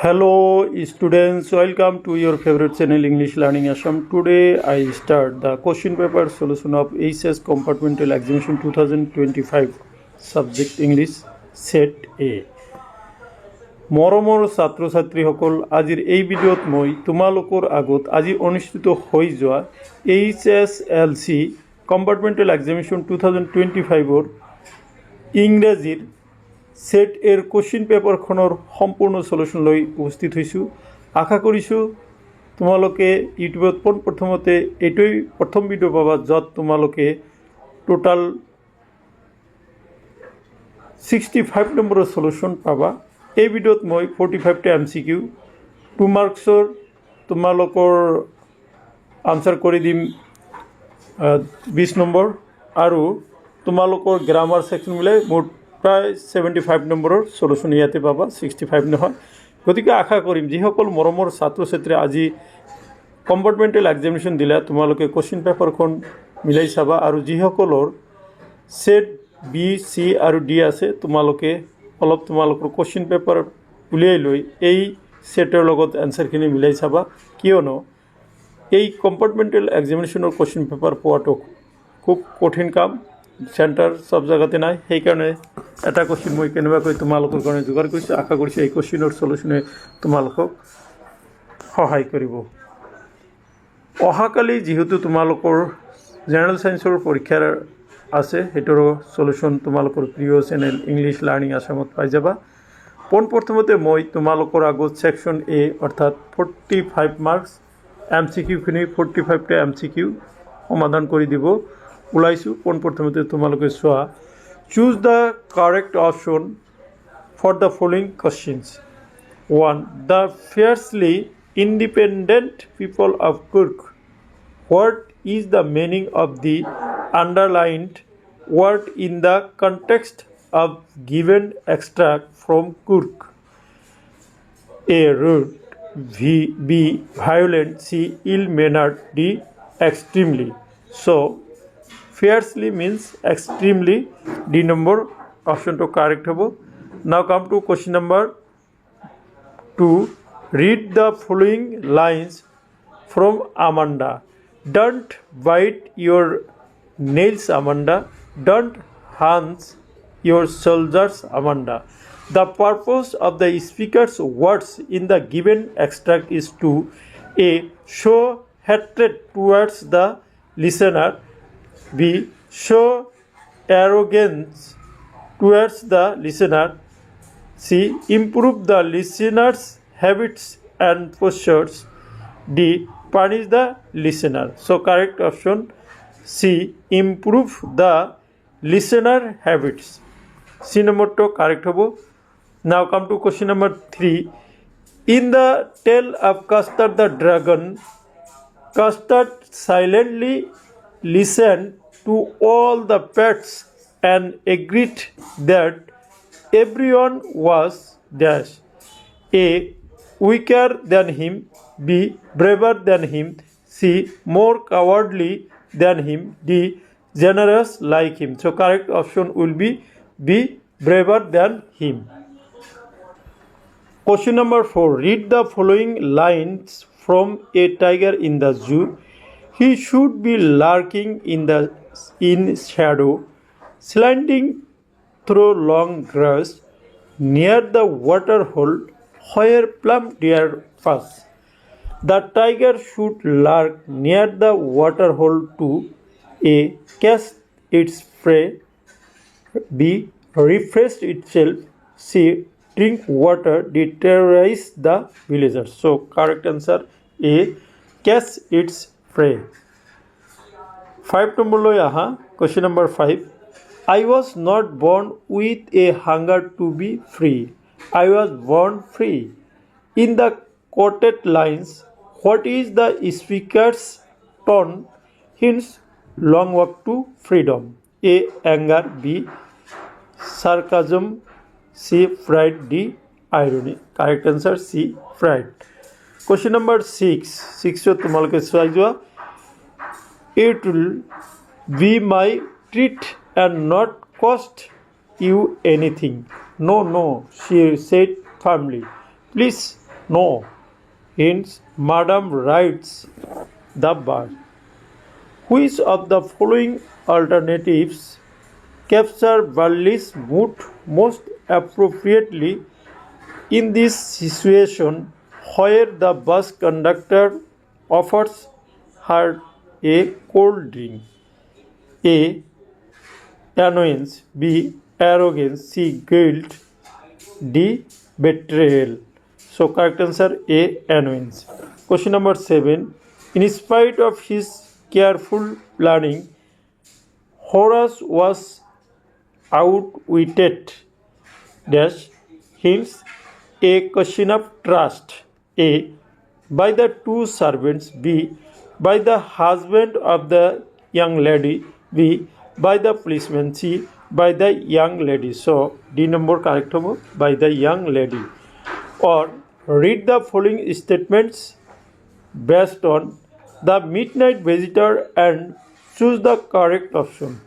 Hello students, welcome to your favorite channel English Learning Assam. Today I start the question paper solution of HS Compartmental Examination 2025 Subject English Set A. মৰমৰ ছাত্ৰ ছাত্ৰীসকল, আজিৰ এই ভিডিঅ'ত মই তোমালোকৰ আগত আজি অনুষ্ঠিত হৈ যোৱা HSLC Compartmental Examination 2025 ইংৰাজীৰ সেট এর কোশ্চিন পেপারখনৰ সম্পূৰ্ণ সলিউশন লৈ উপস্থিত হৈছোঁ। আশা কৰিছোঁ তোমালোকে ইউটিউবত পোনপ্ৰথমতে এইটোই প্ৰথম ভিডিঅ' পাবা য'ত তোমালোকে টোটাল 65 নম্বৰৰ সলিউশন পাবা। এই ভিডিঅ'ত মই 45টা MCQ 2 মাৰ্কছৰ তোমালোকৰ আনসাৰ কৰি দিম 20 নম্বৰ আৰু তোমালোকৰ গ্ৰামাৰ সেকশন মিলাই মোট প্ৰায় 75 নম্বৰৰ সলিউশন ইয়াতে পাবা, 65 নহয়। গতিকে আশা কৰিম যিসকল মৰমৰ ছাত্ৰ ছাত্ৰী আজি কম্পাৰ্টমেণ্টেল এক্সামিনেশ্যন দিলা তোমালোকে কোশ্চিন পেপাৰখন মিলাই চাবা আৰু যিসকলৰ সেট বি সি আৰু ডি আছে তোমালোকে অলপ তোমালোকৰ কোশ্চিন পেপাৰ উলিয়াই লৈ এই সেটৰ লগত এনসাৰখিনি মিলাই চাবা, কিয়নো এই কম্পাৰ্টমেণ্টেল এক্সামিনেশ্যনৰ কোশ্চিন পেপাৰ পোৱাটো খুব কঠিন কাম। সেন্টাৰ সব জায়গাতে নাই, সেইকাৰণে এটা কোশ্চিন মই কেনেবাকৈ তোমালোকৰ কাৰণে যোগাৰ কৰিছোঁ। আশা কৰিছোঁ এই কোশ্চিনৰ সলিউশনে তোমালোকক সহায় কৰিব। অহাকালি যেহেতু তোমালোকৰ জেনাৰেল সায়েন্সৰ পৰীক্ষাৰ আছে, সেইটোৰ সলিউশন তোমালোকৰ প্ৰিয় চেনেল ইংলিছ লাৰ্নিং আসামত পাই যাবা। পোনপ্ৰথমতে মই তোমালোকৰ আগত সেকশন এ অৰ্থাৎ 45 মাৰ্কছ MCQখিনি 45টা MCQ সমাধান কৰি দিব ওলাইছোঁ। পোনপ্ৰথমতে তোমালোকে চোৱা। Choose the correct option for the following questions. 1. The fiercely independent people of Kurk. What is the meaning of the underlined word in the context of given extract from Kurk? A. Rude. B. Violent. C. Ill-mannered. D. Extremely. So, fiercely means extremely. D number option to correct hobo. Now come to question number 2. Read the following lines from Amanda. Don't bite your nails, Amanda. Don't hunch your shoulders, Amanda. The purpose of the speaker's words in the given extract is to A. Show hatred towards the listener. B. Show arrogance towards the listener. C. Improve the listener's habits and postures. D. Punish the listener. So correct option C. Improve the listener habits. C number to correct hobo. Now come to question number 3. In the tale of Custard the dragon, Custard silently listened to all the pets and agreed that everyone was dash. A. Weaker than him. B. Braver than him. C. More cowardly than him. D. Generous like him. So correct option will be B. Braver than him. Question number 4. Read the following lines from A Tiger in the Zoo. He should be lurking in shadow, slanting through long grass, near the water hole where plump deer pass. The tiger should lurk near the water hole to A. Catch its prey. B. Refresh itself. C. Drink water. D. Terrorize the villagers. So correct answer A. Catch its prey. 5 number loy aha. Question number 5. I was not born with a hunger to be free. I was born free. In the quoted lines, what is the speaker's tone hints long walk to freedom? A. Anger. B. Sarcasm. C. Pride. D. Irony. Correct answer C. Pride. Question number 6. 6 তোমালোকে চাই যোৱা। It will be my treat and not cost you anything. No, she said firmly. Please No. Hence, Madam writes the verse. Which of the following alternatives capture Burley's mood most appropriately in this situation where the bus conductor offers her a cold drink? A. Annoyance. B. Arrogance. C. Guilt. D. Betrayal. So correct answer A. Annoyance. Question number 7. In spite of his careful planning, Horace was outwitted. Dash. Hence a question of trust. A. By the two servants. B. By the husband of the young lady. B. By the policeman. C. By the young lady. So D number correct hobo by the young lady. Or read the following statements based on the midnight visitor and choose the correct option.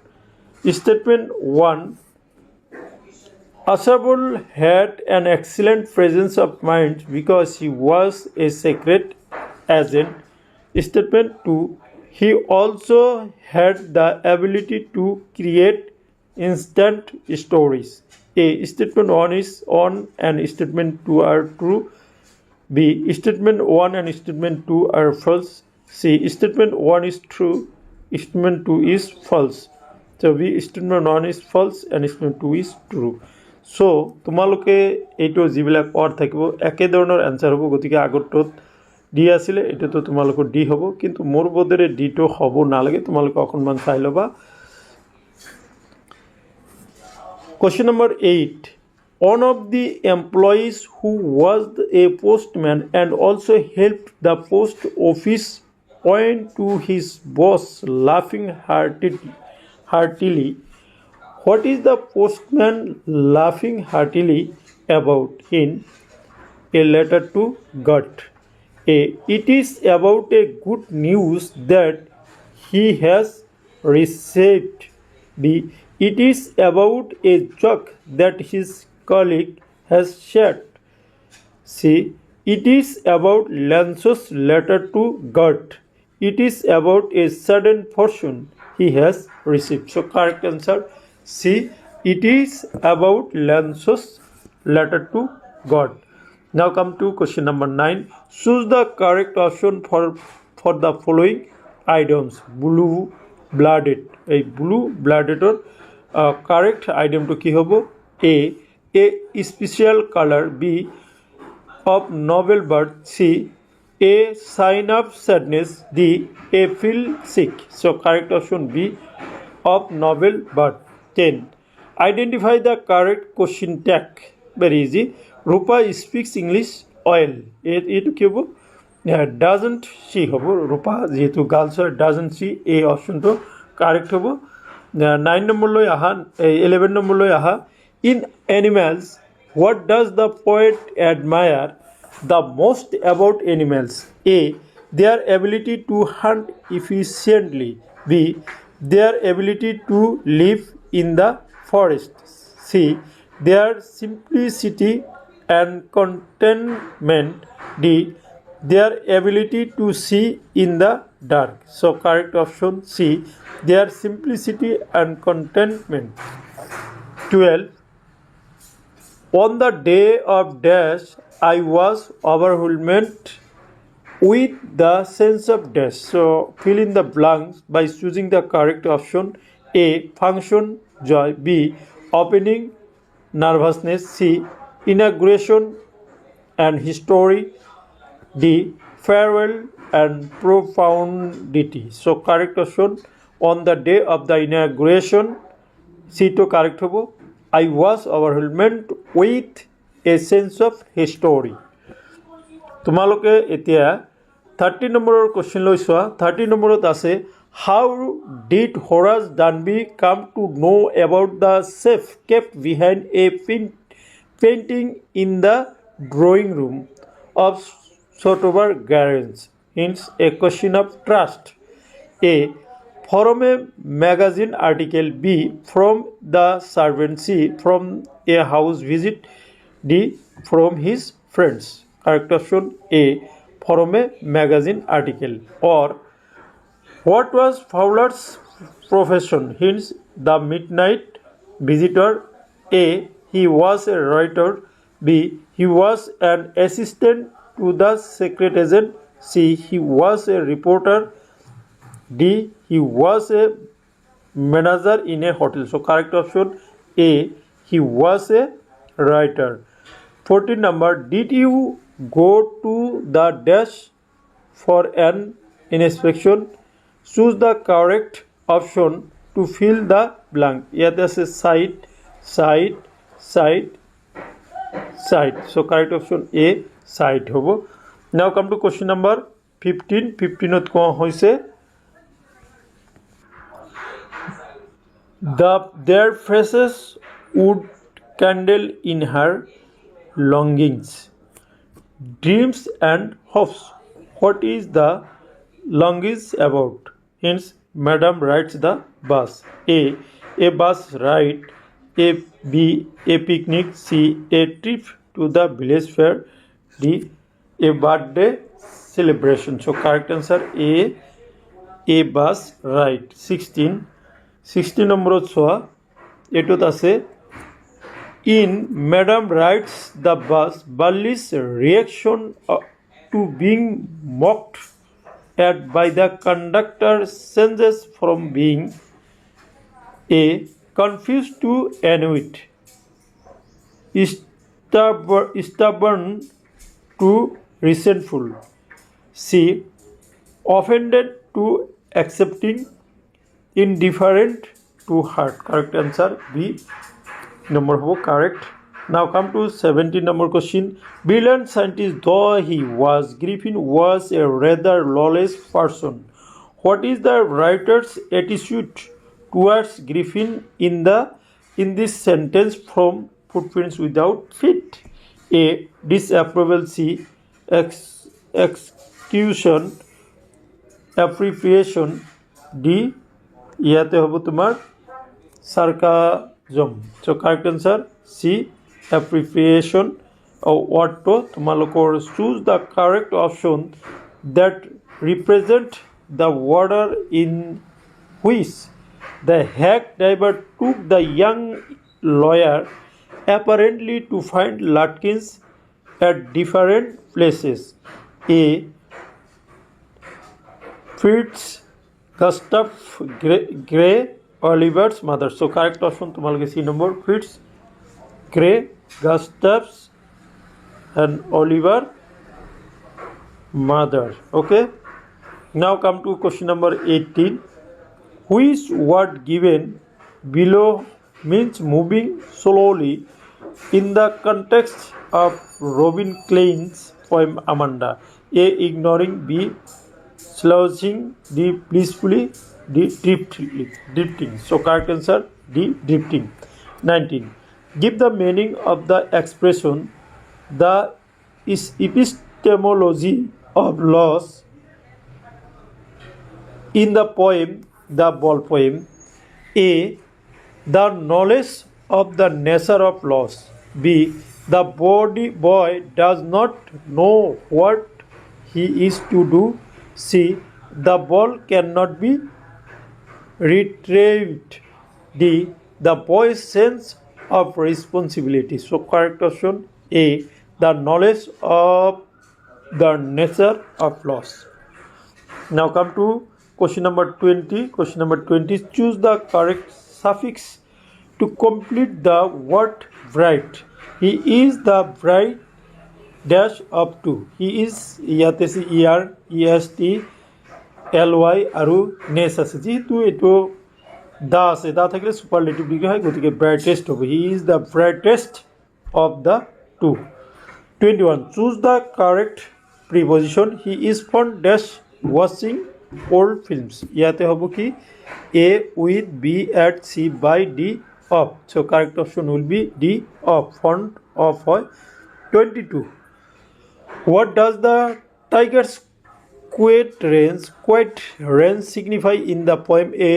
Statement 1. Asabul had an excellent presence of mind because he was a secret agent. Statement 2. He also had the ability to create instant stories. A. Statement 1 is on and statement 2 are true. B. Statement 1 and statement 2 are false. C. Statement 1 is true. Statement 2 is false. So B. Statement 1 is false and statement 2 is true. So তোমালোকে এইটো যিবিলাক or থাকিব একে ধৰণৰ answer হ'ব গতিকে আগৰটোত D আছিলে এটোতো তোমালোকৰ ডি হ'ব কিন্তু মোৰ বোধেৰে ডি টো হ'ব নালাগে তোমালোকে অকণমান চাই ল'বা Question number 8 One of the employees who was a postman and also helped the post office went to his boss laughing heartily. What is the postman laughing heartily about in a letter to God? A. It is about a good news that he has received. B. It is about a joke that his colleague has shared. C. It is about Lance's letter to God. It is about a sudden fortune he has received. So correct answer C. It is about Lance's letter to God. Now come to question number 9. Choose the correct option for the following items. Blue-blooded. A blue-blooded correct item to ki hobo? A special color. B. Of novel birth. C. A sign of sadness. D. A feel sick. So correct option B. Of novel birth. 10. Identify the correct question tag. Very easy. Rupa speaks English well. Eto ki hobo? Doesn't she hobo? Rupa jehetu girls doesn't she? A option to correct hobo. 9 number loi aha 11 number loi aha in animals what does the poet admire the most about animals? A. Their ability to hunt efficiently. B. Their ability to live in the forest. C. Their simplicity and contentment. D. Their ability to see in the dark. So correct option C. Their simplicity and contentment. 12. On the day of dash, I was overwhelmed with the sense of dash. So fill in the blanks by choosing the correct option. A. Function joy. B. Opening nervousness. C. Inauguration and history. D. Farewell and profundity. So correct option on the day of the inauguration. C to correct hobo. I was overwhelmed with a sense of history. তোমালোকে এতিয়া 30 নম্বৰৰ question লৈ চোৱা 30 নম্বৰত আছে how did Horace Danby come to know about the safe kept behind a painting in the drawing room of Sotober Gardens? Hence a question of trust. A. From a magazine article. B. From the servant. C. From a house visit. D. From his friends. correct option A, from a magazine article. Or what was Fowler's profession? Hence the midnight visitor. A, he was a writer. B, he was an assistant to the secret agent. C, he was a reporter. D, he was a manager in a hotel. So correct option A, he was a writer. 14 number, did you go to the dash for an inspection? Choose the correct option to fill the blank. ইয়াতে আছে side, side, side, side. So correct option A, side hobo. Now come to question number 15. 15 কোৱা হৈছে their faces would candle in her longings, dreams and hopes. What is the longings about? Hence madam rides the bus. A bus ride. B, a picnic. C, a trip to the village fair. D, a birthday celebration. So correct answer A bus ride. 16 number choa etot ase in madam rides the bus, Bally's reaction to being mocked at by the conductor changes from being A, confused to annoyed, stubborn to resentful. C, offended to accepting, indifferent to hurt. Correct answer B number ho correct. Now come to 17 number question. Brilliant scientist though he was, Griffin was a rather lawless person. What is the writer's attitude towards Griffin in this sentence from Footprints Without Feet? A, disapproval. C, execution, appreciation. D, ইয়াতে হ'ব তোমাৰ sarcasm. So correct answer C, appreciation. What to তোমালোকৰ choose the correct option that represent the water in which the hack driver took the young lawyer apparently to find Latkins at different places. A, Fritz Gustav Gray, Oliver's mother. So correct option তোমালোকে C number, Fritz Gray, Gustav's and Oliver mother. Okay, now come to question number 18. Which word given below means moving slowly in the context of Robin Klein's poem Amanda? A, ignoring. B, slouching. D, blissfully. D, drifting. So correct answer D, drifting. 19. Give the meaning of the expression the epistemology of loss in the poem The Ball Poem. A, the knowledge of the nature of loss. B, the boy does not know what he is to do. C, the ball cannot be retrieved. D, the boy's sense of responsibility. So correct option A, the knowledge of the nature of loss. Now come to question number 20. Question number 20, choose the correct suffix to complete the word bright. He is the bright dash up to. He is ইয়াতে আছে ER, EST, LY আৰু নেস আছে। যেহেতু এইটো দা আছে, দা থাকিলে সুপাৰলেটিভ degree হয়, গতিকে ব্ৰাইটেষ্ট হ'ব। He is the brightest of the two. 21, choose the correct preposition. He is fond ডেছ ৱাচিং old films. ইয়াতে হ'ব কি A with, B at, C by, D of. So correct option will be D of, fond of হয়। 22, what does the tiger's quiet range signify in the poem A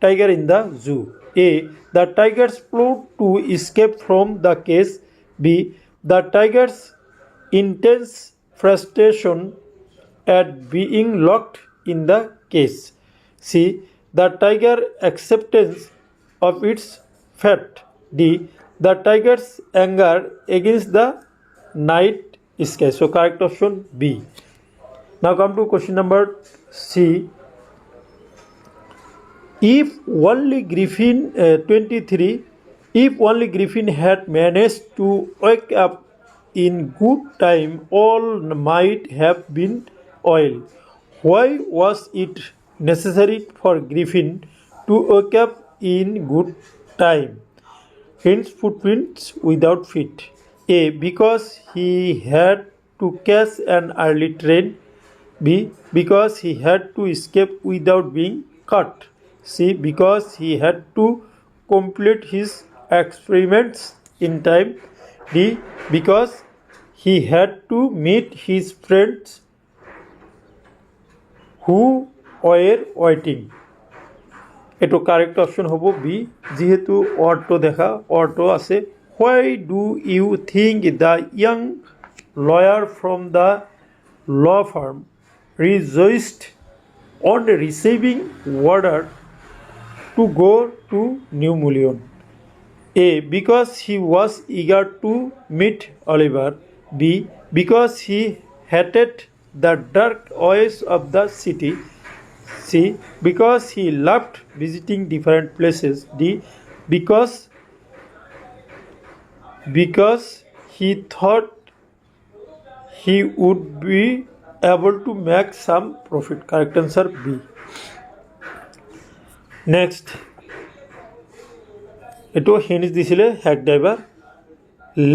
Tiger in the Zoo? A, the tigers plot to escape from the cage. B, the tigers intense frustration at being locked in the cage. C. The tiger acceptance of its fate. D. The tiger's anger against the night sky. So correct option B. Now come to question number C. If only Griffin 23, if only Griffin had managed to wake up in good time, all might have been well. Why was it necessary for Griffin to wake up in good time? Hence, footprints without feet. A. Because he had to catch an early train. B. Because he had to escape without being caught. C. Because he had to complete his experiments in time. D. Because he had to meet his friends who were waiting. এটো correct option হব B যেহেতু auto দেখা auto আছে why do you think the young lawyer from the law firm rejoiced on receiving order to go to New Mullion? A. Because he was eager to meet Oliver. B. Because he hated the dark ways of the city. C. Because he loved visiting different places. D. Because he thought he would be able to make some profit. Correct answer B. Next, eto hints disile hack driver.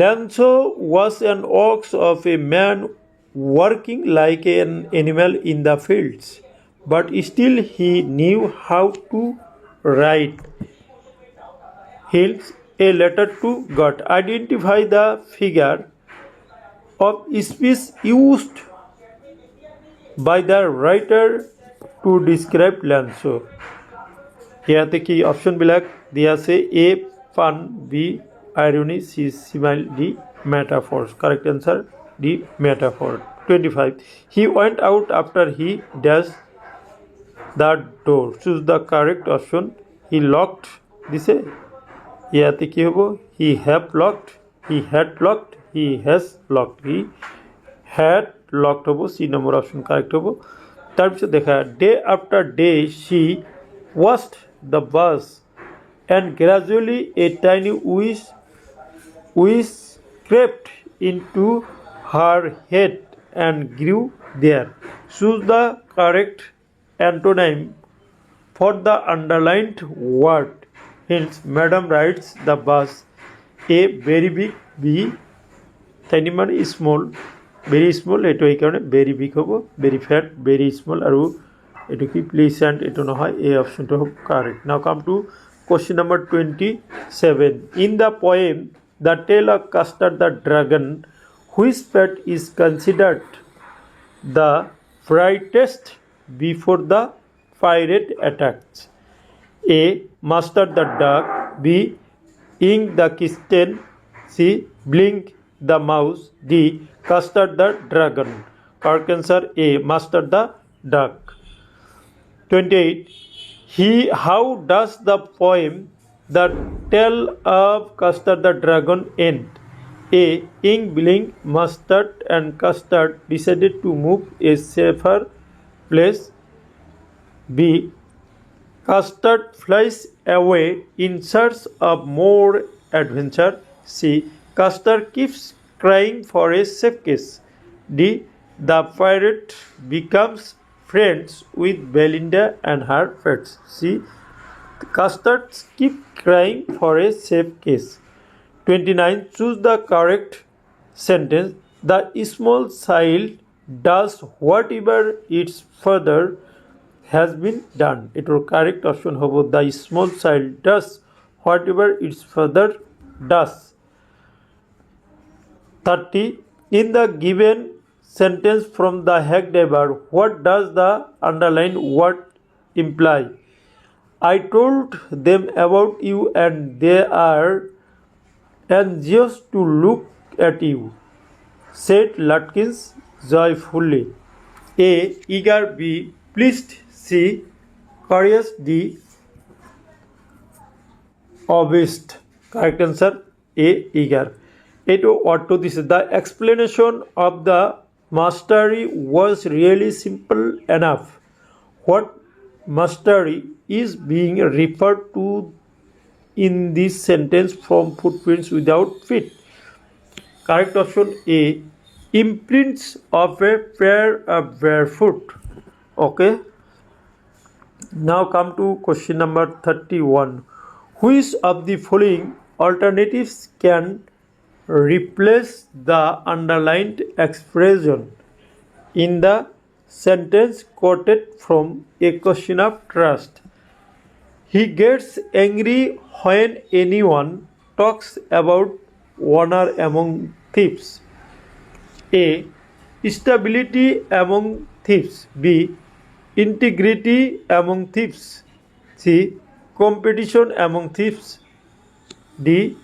Lanzo was an ox of a man working like an animal in the fields, but still he knew how to write. Hence, a letter to God. Identify the figure of speech used by the writer to describe Lanzo. ইয়াতে কি option বিলাক দিয়া আছে A fun B irony, C smile, D metaphors. Correct answer D metaphor. 25. He went out after he dashed the door. Choose the correct option. He locked দিছে ইয়াতে কি হবো he have locked, he had locked, he has locked, he had locked হবো C নম্বর option correct হবো তারপর দেখা day after day she washed the bus and gradually a tiny wish crept into her head and grew there. Choose the correct antonym for the underlined word. Hence, Madam rides the bus. A. Very big. B. Tiny man is small. Very small. Eto ei karone very big hobo. Very fat. Very small. Aru eto ki pleasant. Eto nohoy. A option to hob correct. Now come to question number 27. In the poem, the tale of Castor the dragon, whose fate is considered the brightest before the pirate attacks. A. Master the duck. B. Ink the kitten. C. Blink the mouse. D. Castor the dragon. Correct answer A. Master the duck. 28. How does the poem The Tale of Castor the Dragon end? A. Ink, Blink, Mustard and Custard decided to move a safer place. B. Custard flies away in search of more adventure. C. Custard keeps crying for a safe case. D. The pirate becomes friends with Belinda and her pets. C. Custards keep crying for a safe case. 29. Choose the correct sentence. The small child does whatever its father has been done. It will correct option hobo the small child does whatever its father does. 30. In the given sentence from the hack driver, what does the underlined word imply? I told them about you and they are anxious to look at you. said Lutkins joyfully. A. Eager. B. Pleased. C. Curious. D. Obsessed. Correct answer A. Eager. What this is the explanation of the mastery was really simple enough. What mastery is being referred to in this sentence from footprints without feet? Correct option A. Imprints of a pair of barefoot. Okay. Now come to question number 31. Which of the following alternatives can replace the underlined expression in the sentence quoted from A Question of Trust? He gets angry when anyone talks about honor among thieves. A. Stability among thieves. B. Integrity among thieves. C. Competition among thieves. D.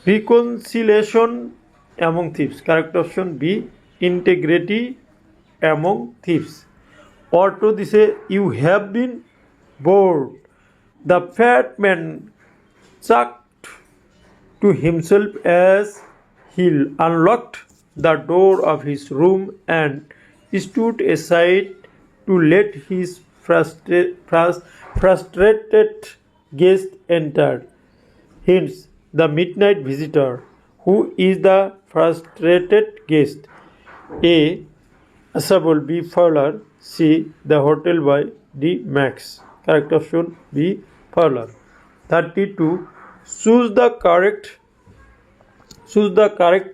Reconciliation among thieves. Correct option B. Integrity among thieves. Or to this, you have been bored. The fat man chucked to himself as he unlocked the door of his room and stood aside to let his frustrated guest enter. Hence, the midnight visitor. Who is the frustrated guest? A. Asable. B. Fowler. C. The hotel boy. D. Max. Correct option B. Fowler. 32. Choose the correct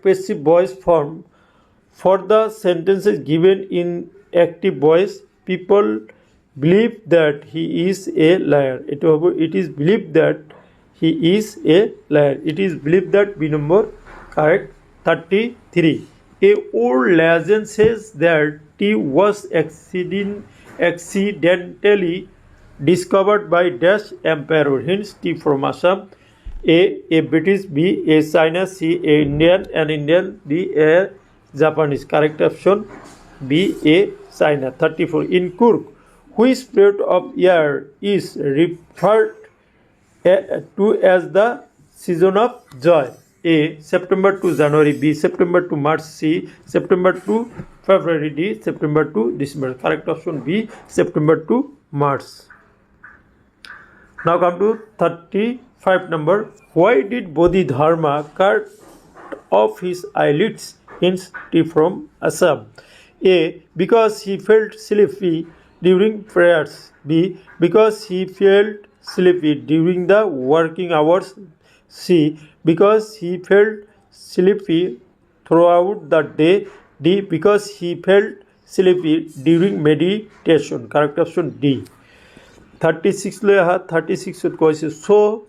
passive voice form for the sentences given in active voice. People believe that he is a liar. It is believed that he is a liar. It is believed that B number correct. 33. A old legend says that tea was accidentally discovered by Dash Emperor. Hence tea from Assam. A British. B. A China. C. A Indian. An Indian. D. A Japanese. Correct option B. A China. 34. In Kurk, which period of year is referred to as the season of joy? A. September to January. B. September to March. C. September to February. D. September to December. Correct option B. September to March. Now come to 35 number. Why did Bodhidharma cut off his eyelids? Hence tea from Assam. A. Because he felt sleepy during prayers. B. Because he felt sleepy during the working hours. C. Because he felt sleepy throughout the day. D. Because he felt sleepy during meditation. Correct option D. 36 question. So,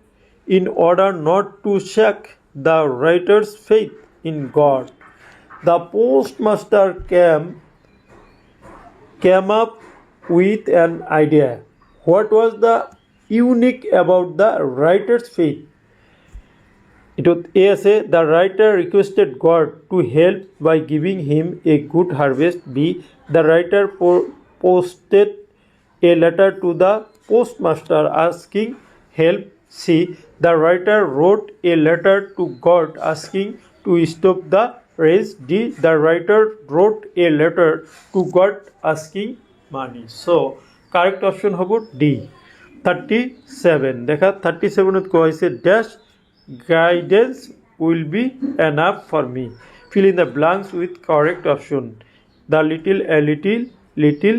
in order not to shake the writer's faith in God, the postmaster came up with an idea. What was the unique about the writer's faith? It was A. Say the writer requested God to help by giving him a good harvest. B. The writer posted a letter to the postmaster asking help. C. The writer wrote a letter to God asking to stop the race. D. The writer wrote a letter to God asking money. So correct option hobo D. 37 দেখা 37 কোয়া হয়েছে dash guidance will be enough for me. Fill in the blanks with correct option. The little, a little, little,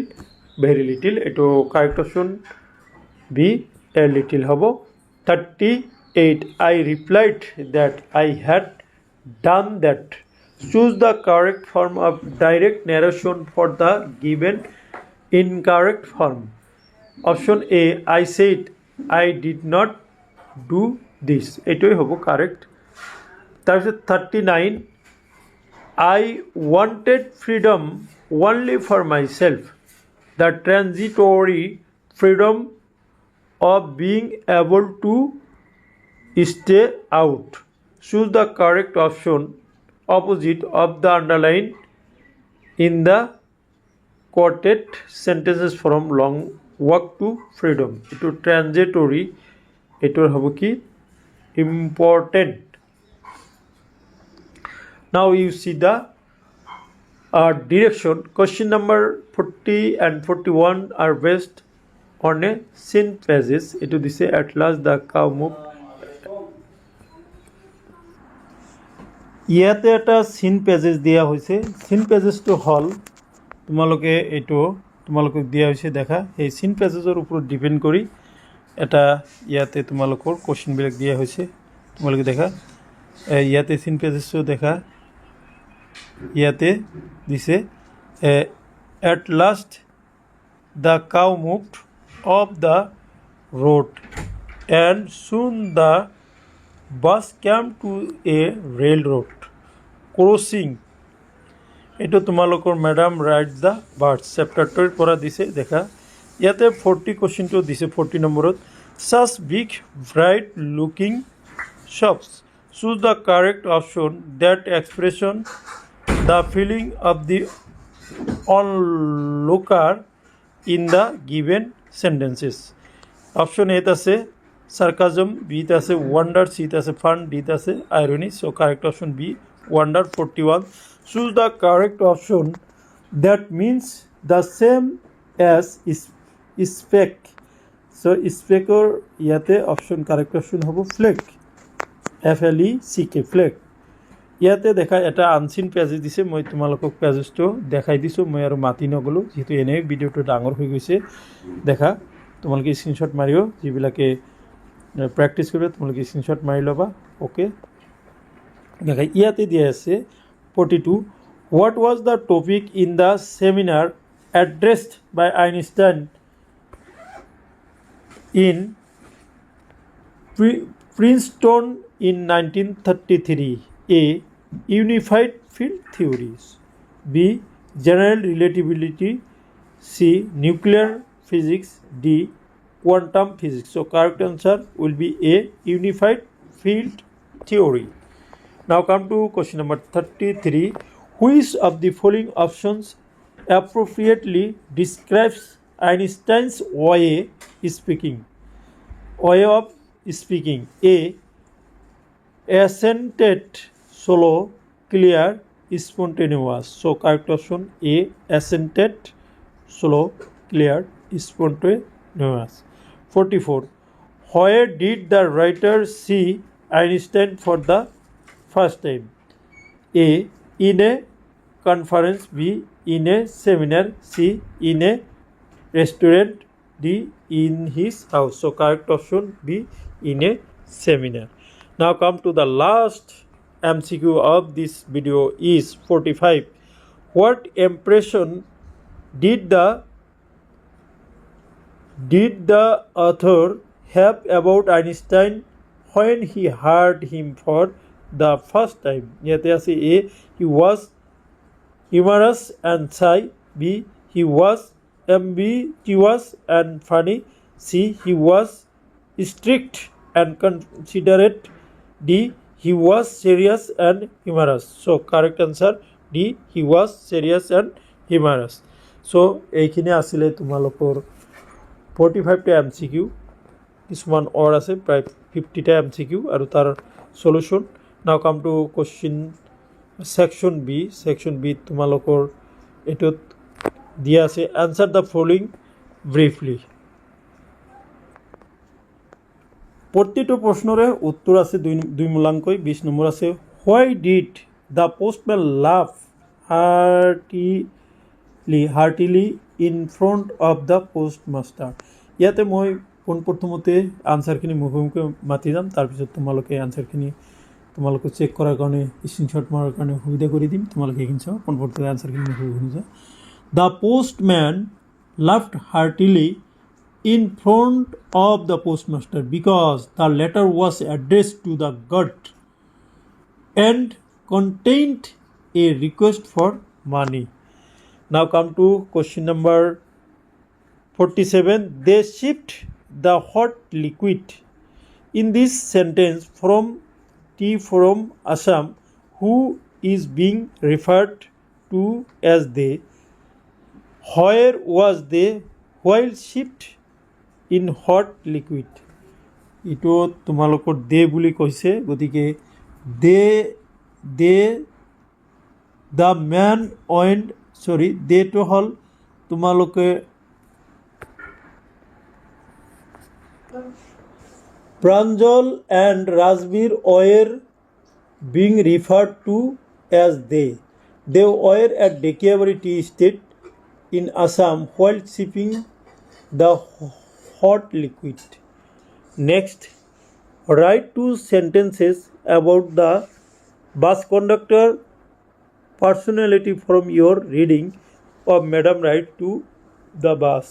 very little. Eto correct option B. A little hobo. 38. I replied that I had done that. Choose the correct form of direct narration for the given incorrect form. Option A. I said I did not do this. এটাই হবো correct. তারপর 39. I wanted freedom only for myself. The transitory freedom of being able to stay out. Choose the correct option. opposite of the underline in the quoted sentences from long walk to freedom. এটো transitory, এটোর হবে কি important. Now you see the direction. Question number 40 and 41 are based on a scene passages. এটো দিছে at last the cow moved. ইয়াতে এটা scene pages দিয়া হৈছে। Scene পেজেসটো হল তোমালোকে এইটো তোমালোকক দিয়া হৈছে দেখা, এই সিন পেজেসৰ ওপৰত ডিপেন্ড কৰি এটা ইয়াতে তোমালোকৰ কোশ্চেনবিলাক দিয়া হৈছে। তোমালোকে দেখা ইয়াতে সিন পেজেসটো দেখা, ইয়াতে দিছে at last the cow moved off the road and soon the bus came to a railroad crossing. এটো তোমালোকৰ ম্যাডাম রাইট দ্য বার্ডস চ্যাপ্টারটোৰ পৰা দিছে দেখা। ইয়াতে 40 কোশ্চেনটো দিছে 40 নম্বৰত। such big bright looking shops, choose the correct option that expression the feeling of the onlooker in the given sentences. Option A আছে sarcasm, B আছে wonder, C আছে fun, D আছে irony. So correct option B, wonder. 41, choose the correct option that means the same as speck. So specker ইয়াতে option correct option হবো fleck, FLECK, fleck. ইয়াতে দেখা এটা unseen pages দিছে, মই তোমালোকক পেজেসটো দেখাই দিছো, মই আৰু মাতি নগলো যেহেতু এনে ভিডিওটো ডাঙৰ হৈ গৈছে। দেখা তোমালোকে স্ক্রিনশট মাৰিও, যিবিলাকে প্র্যাকটিস করবে তোমালোকে স্ক্রিনশট মারি লবা। ওকে দেখা ইয়াতে দিয়া আছে 42, what was the topic in the seminar addressed by Einstein in Princeton in 1933? A. Unified field theories. B. General relativity. C. Nuclear physics. D. Quantum physics. So correct answer will be A. Unified field theory. Now come to question number 33. Which of the following options appropriately describes Einstein's way of speaking? A. Assented, slow, clear, spontaneous. So correct option A. Assented, slow, clear, spontaneous. 44. Where did the writer see Einstein for the first time? A. In a conference. B. In a seminar. C. In a restaurant. D. In his house. So correct option B. In a seminar. Now come to the last MCQ of this video is 45. What impression did the author have about Einstein when he heard him for the first time? ইয়াতে আছে A. He was humorous and shy. B. He was ambiguous and funny. C. He was strict and considerate. D. He was serious and humorous. So correct answer D. He was serious and humorous. So এইখিনি আসলে তোমালোকৰ 45টা MCQ, কিছুমান or আছে প্ৰায় 50টা MCQ আৰু তাৰ solution. Now come to question section B. Section B তোমালোকৰ এটোত দিয়া আছে আনসার দ্য ফলোইং ব্রিফলি। প্রত্যেকটা প্রশ্নরে উত্তর আছে দুই মূলাঙ্কই। 20 নম্বর আছে why did the postman love heartily in front of the postmaster? ইয়াতে মই পোনপ্ৰথমতে আনসারখিনি মুখে মাতি যাম, তাৰপিছত তোমালোকে আনসারখিনি তোমালোকে চেক কৰাৰ কাৰণে স্ক্ৰীনশ্বট মাৰাৰ কাৰণে সুবিধা কৰি দিম। তোমালোকে এইখিনি চাওঁ, পোনপ্ৰথমে আনসারখিনি মুখে শুনি যাওঁ। The postman loved heartily in front of the postmaster because the letter was addressed to the god and contained a request for money. Now come to question number 47. They shipped the hot liquid in this sentence from T from Assam. Who is being referred to as they. Where was they while shipped in hot liquid? এইটো তোমালোকৰ দে বুলি কৈছে, গতিকে দে the main went দেটো হ'ল তোমালোকে Pranjal and Rajbir were being referred to as they. They were at Dekiabari Tea Estate in Assam while sipping the hot liquid. Next, write 2 sentences about the bus conductor personality from your reading of Madam Ride to the Bus.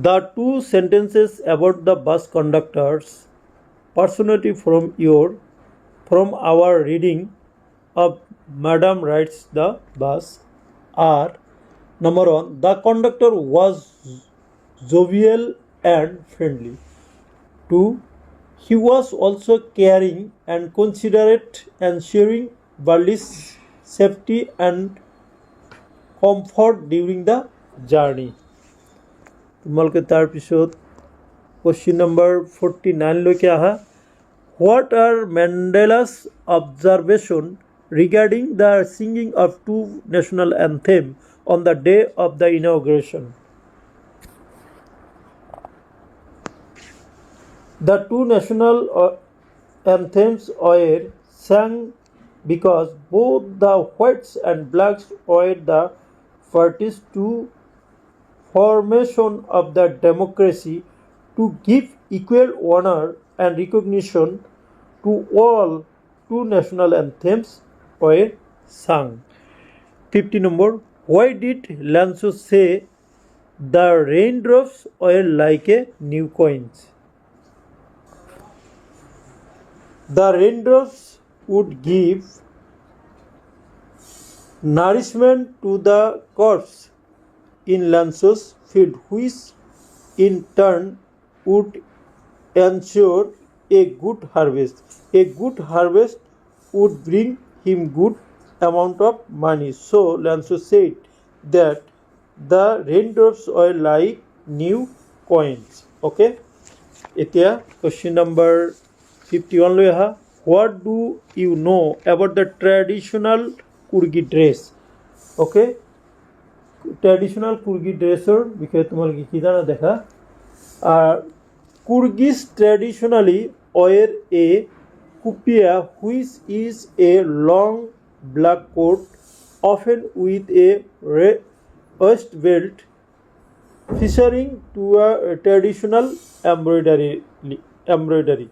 The 2 sentences about the bus conductor's personality from our reading of Madam Rides the Bus are: number 1, the conductor was jovial and friendly. 2, he was also caring and considerate, ensuring Barley's safety and comfort during the journey. তোমালোকে তাৰপিছত question number 49 লৈকে আহা. What are Mandela's observation regarding the singing of 2 national anthems on the day of the inauguration? The 2 national anthems were sung because both the whites and blacks were the parties to formation of the democracy to give equal honor and recognition to all. 2 national anthems were sung. 50 number. Why did Lanso say the raindrops were like a new coins? The raindrops would give nourishment to the crops in Lanso's field, which in turn would ensure a good harvest. A good harvest would bring him good amount of money. So Lanso said that the raindrops were like new coins. Okay. Etia question number 51 লৈ আহা. What do you know about the traditional Kurgi dress? Okay. Traditional Kurgi dresser বিষয়ে তোমালোকে কি জানা দেখা. Kurgis traditionally wear a kupia, which is a long black coat, often with a waist belt featuring to a traditional embroidery.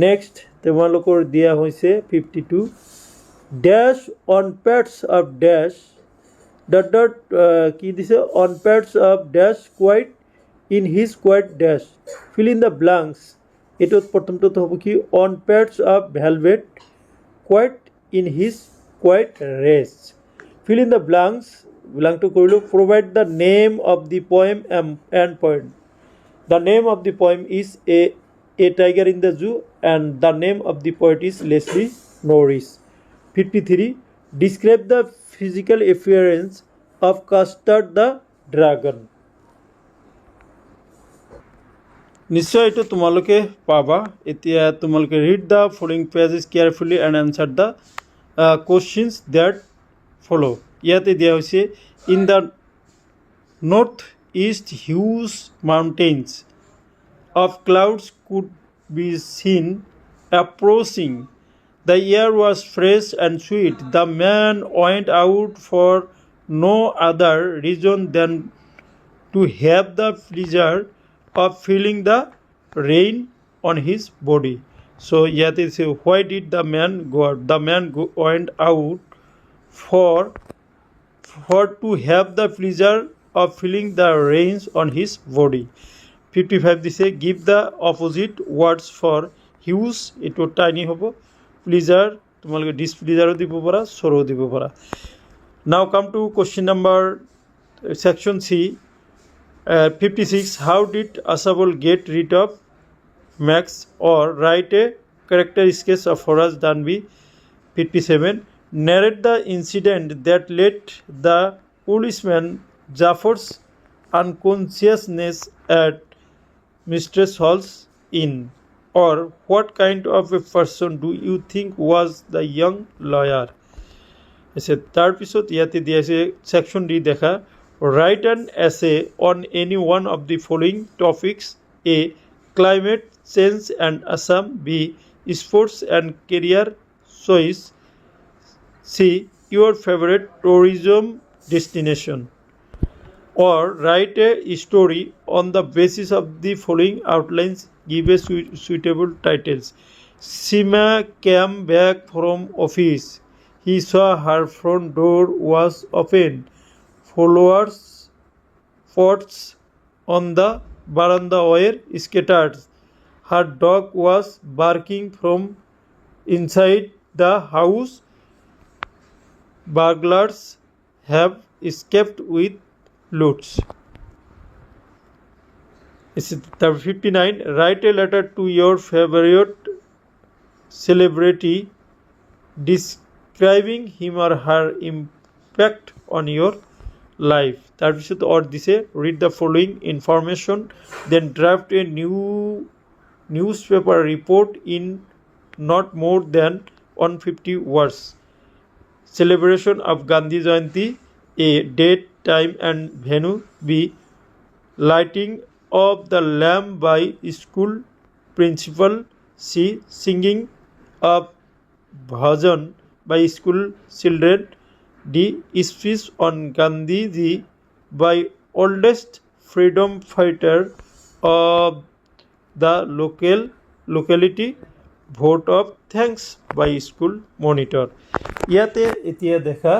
Next, তোমালোকৰ দিয়া হৈছে 52. Dash on pads of dash কি দিছে on pads of dash quite in his quite dash. Fill in the blanks. এটোত প্ৰথমটো হ'ব কি on pads of velvet quite in his quite race. Fill in the blanks. Blank to কৰিলো. Provide the name of the poem and point. The name of the poem is a Tiger in the Zoo, and the name of the poet is Leslie Norris. 53. Describe the physical appearance of Custard the Dragon. নিশ্চয় এইটো তোমালোকে পাবা. এতিয়া তোমালোকে read the following pages carefully and answer the questions that follow. ইয়াতে দিয়া হৈছে in the northeast huge mountains of clouds could be seen approaching. The air was fresh and sweet. The man went out for no other reason than to have the pleasure of feeling the rain on his body. So yet it says, why did the man go out? The man went out for to have the pleasure of feeling the rains on his body. 55 দিছে give the opposite words for hues. এটো tiny হ'ব. Pleasure তোমালোকে displeasure দিব পাৰা, sorrow দিব পাৰা. Now come to question number section C. 56. How did Asabul get rid of Max or write a character sketch of Horace Danby. 57. Narrate the incident that led the policeman Jaffar's unconsciousness at Mistress Hall's inn. Or what kind of a person do you think was the young lawyer? তাৰপিছত ইয়াতে দিয়া আছে section D দেখা write an essay on any one of the following topics: A. Climate change and Assam. B. Sports and career choice. C. Your favorite tourism destination. Or write a story on the basis of the following outlines. Give a suitable titles. Sima came back from office. He saw her front door was open. Followers' pots on the veranda were scattered. Her dog was barking from inside the house. Burglars have escaped with loots. 59. Write a letter to your favorite celebrity describing him or her impact on your life. তাৰপিছত or দিছে read the following information, then draft a new newspaper report in not more than 150 words. Celebration of Gandhi Jayanti. A. Date, time and venue. B. Lighting of the lamp by school principal. C. Singing of bhajan by school children. D. Speech on Gandhiji by oldest freedom fighter of the locality. Vote of thanks by school monitor. ইয়াতে এতিয়া দেখা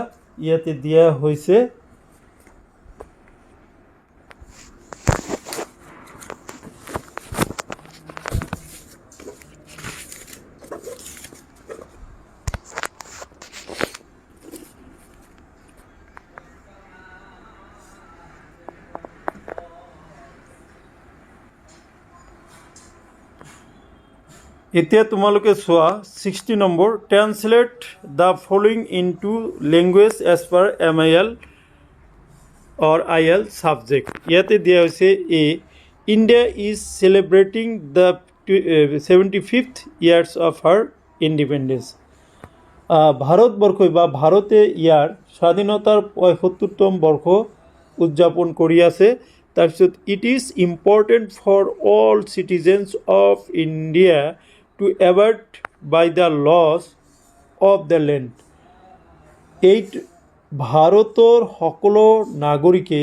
ইয়াতে দিয়া হৈছে এতিয়া তোমালোকে চোৱা 60 নম্বৰ translate the following into language as per MIL or IL subject. ইয়াতে দিয়া হৈছে a India is celebrating the 75th years of her independence. ভাৰতবৰ্ষই বা ভাৰতে ইয়াৰ স্বাধীনতাৰ 75তম বৰ্ষ উদযাপন কৰি আছে. তাৰপিছত it is important for all citizens of India to abide by the laws of the land. এই ভাৰতৰ সকলো নাগৰিকে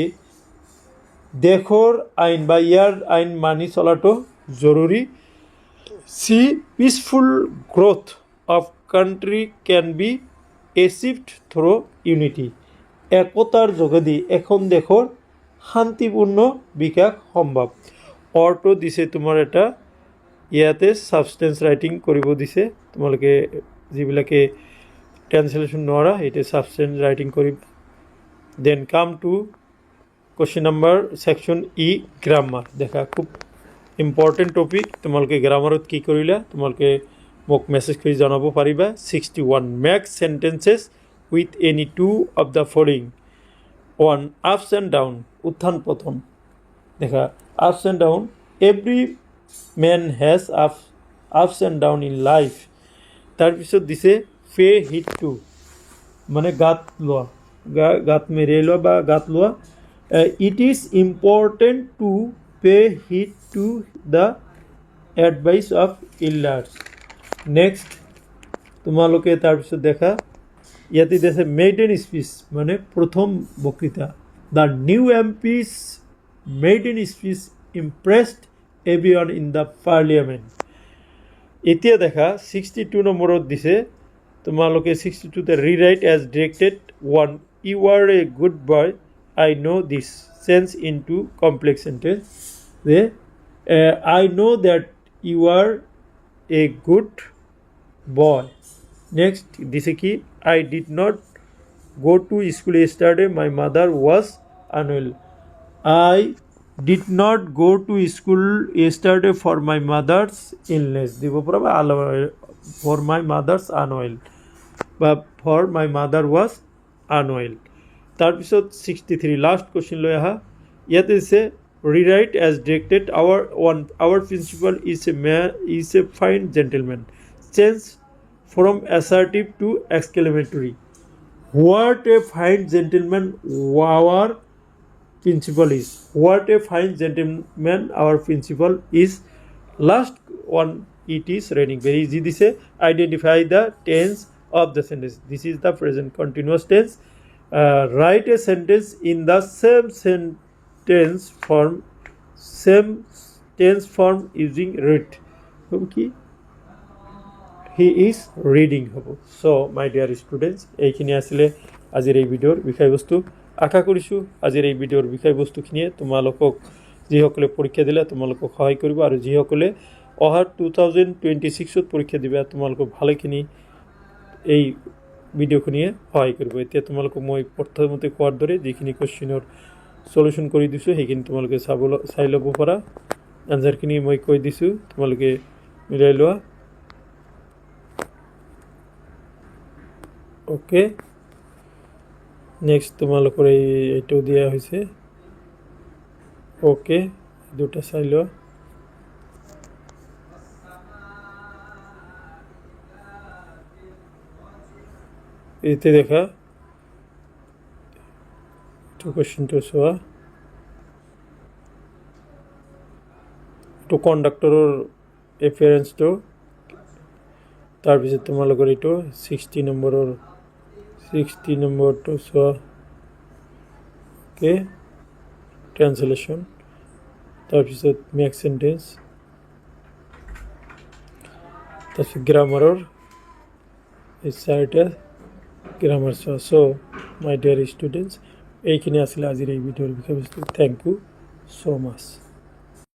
দেশৰ আইন বা ইয়াৰ আইন মানি চলাটো জৰুৰী. The peaceful growth of country can be achieved through unity. একতাৰ যোগেদি এখন দেশৰ শান্তিপূৰ্ণ বিকাশ সম্ভৱ. অৰ্থ দিছে তোমাৰ এটা ইয়াতে ছাবষ্টেঞ্চ ৰাইটিং কৰিব দিছে. তোমালোকে যিবিলাকে ট্ৰান্সলেশ্যন নোৱাৰা এইটো ছাবষ্টেঞ্চ ৰাইটিং কৰিম. Then come to question number section E grammar. দেখা খুব ইম্পৰ্টেণ্ট টপিক. তোমালোকে গ্ৰামাৰত কি কৰিলা তোমালোকে মোক মেছেজ কৰি জনাব পাৰিবা. 61. Make sentences with any two of the following. 1. Ups and down. উত্থান পতন. দেখা ups and down. Every man has ups and down in life. তাৰপিছত দিছে পে হিট টু মানে গাত লোৱা গাত মেৰিয়াই লোৱা বা গাত লোৱা. It is important to pay heed to the advice of elders. Next তোমালোকে তাৰপিছত দেখা ইয়াতে দিছে মেইডেন স্পীচ মানে প্ৰথম বক্তৃতা. The new MP's maiden speech impressed everyone in the parliament. এতিয়া দেখা 62 নম্বৰত দিছে তোমালোকে 62তে rewrite age directed. 1. You are a good boy. I know this. Change into complex sentence. I know that you are a good boy. Next দিছে কি I did not go to school yesterday. My mother was unwell. I did not go to school yesterday for my mother's illness দিব পারবা for my mother's unwell বা for my mother was unwell তাৰপিছত 63 last question লৈ আহা ইয়াতে আছে rewrite as directed our principal is a fine gentleman change from assertive to exclamatory what a fine gentleman our principal is what a fine gentleman our principal is last one it is raining very easy this identify the tense of the sentence this is the present continuous tense write a sentence in the same tense form using read okay he is reading হব so my dear students এইখিনি আসলে আজিৰ এই ভিডিওৰ বিষয়বস্তু আশা কৰিছোঁ আজিৰ এই ভিডিওৰ বিষয়বস্তুখিনিয়ে তোমালোকক যিসকলে পৰীক্ষা দিলে তোমালোকক সহায় কৰিব আৰু যিসকলে অহা 2026ত পৰীক্ষা দিবা তোমালোকক ভালেখিনি এই ভিডিওখিনিয়ে সহায় কৰিব এতিয়া তোমালোকক মই প্ৰথমতে কোৱাৰ দৰে যিখিনি কোশ্চেনৰ সলিউশন কৰি দিছো সেইখিনি তোমালোকে চাই ল'ব পাৰা আনসাৰখিনি মই কৈ দিছো তোমালোকে মিলাই লোৱা ওকে নেক্সট তোমালোকৰ এইটো দিয়া হৈছে ওকে দুটা চাই লোৱা এইতে দেখা to question to চোৱা to কণ্ডাক্টৰৰ এফিয়াৰেন্সটো তাৰপিছত তোমালোকৰ এইটো 60 নম্বৰটো চোৱা ওকে ট্ৰান্সলেশ্যন তাৰপিছত মেক সেন্টেন্স তাৰপিছত গ্ৰামাৰৰ এই চাৰিটা গ্ৰামাৰ চোৱা সো মাই ডিয়াৰ ষ্টুডেণ্টছ এইখিনি আছিল আজিৰ এই ভিডিঅ'ৰ বিষয়বস্তু থ্যাংক ইউ সো মাচ